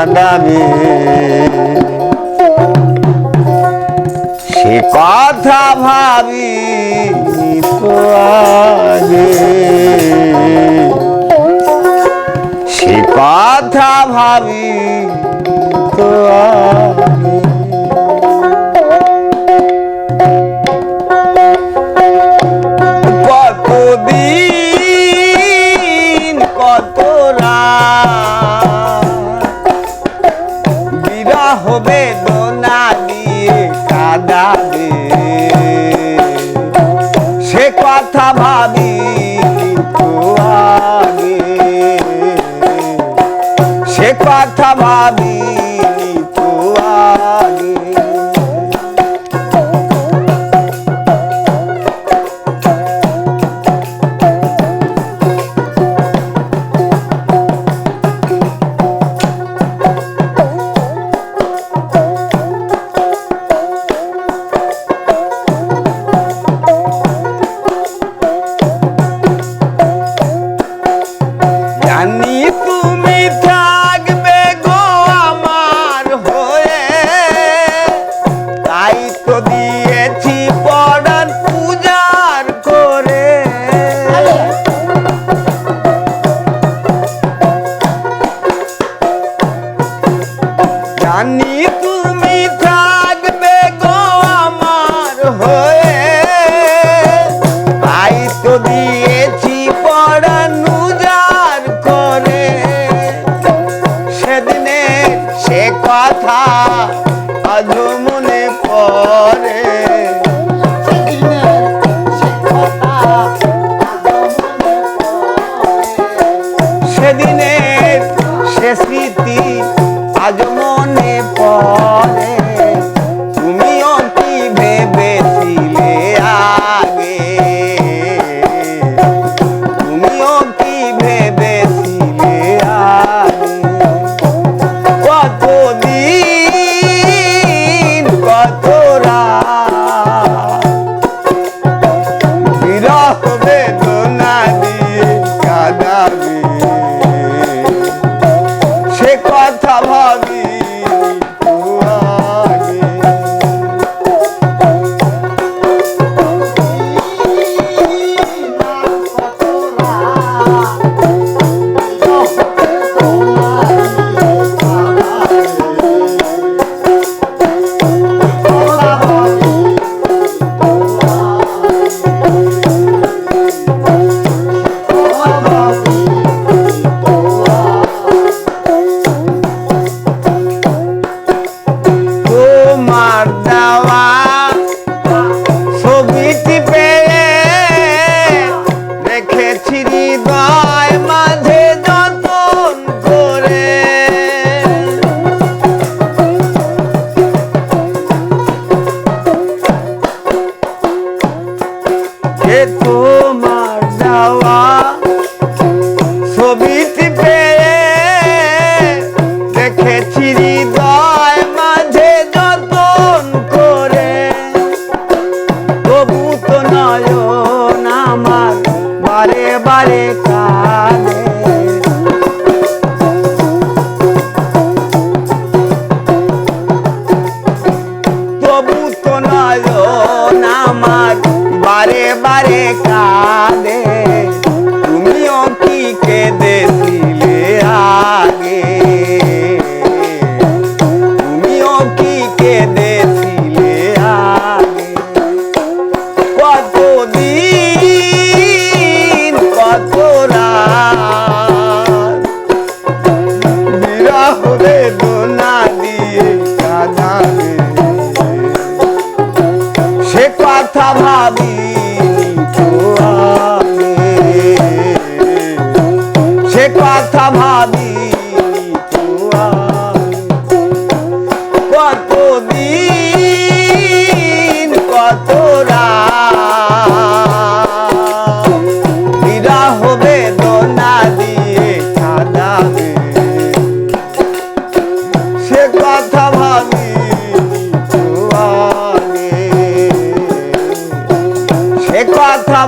কাঁদাবে সে কথা ভাবি তো আগে সে কথা ভাবি তো আগে কতদিন কত রাত বিরহ বেদনা দিয়ে কাঁদাবে সে কথা ভাবি তো আগে সে কথা ভাবি তো আগে জানি তুমি থাকবে গো আমার হয়ে তাই তো দিয়েছি পরাণ পূজার করে জানি তুমি থাকবে গো আমার হয়ে তাই তো দিয়েছি পরাণ সে কথা আজ মনে পড়ে সেদিনের সে স্মৃতি আজ মনে পড়ে তুমিও কি ভেবেছিলে আগে তুমিও কি ভেবেছিলে আগে কতদিন কত রাত বিরহ বেদনা দিয়ে কাঁদাবে সে কথা ভাবি তো আগে তোমার দেওয়া ছবিটি পেয়ে দেখেছি হৃদয় মাঝে যতন করে তবু তো নয়ন আমার বারে বারে কাঁদে তবু তো নয়ন আমার বারে বারে কাঁদে তুমিও কি কেঁদেছিলে আগে তুমিও কি কেঁদেছিলে আগে কতদিন কত রাত বিরহ বেদনা দিয়ে কাঁদাবে সে কথা ভাবি সে কথা ভাবি কতদিন কত রাত বিরহ বেদনা দিয়ে কাঁদাবে সে কথা ভাবি সে কথা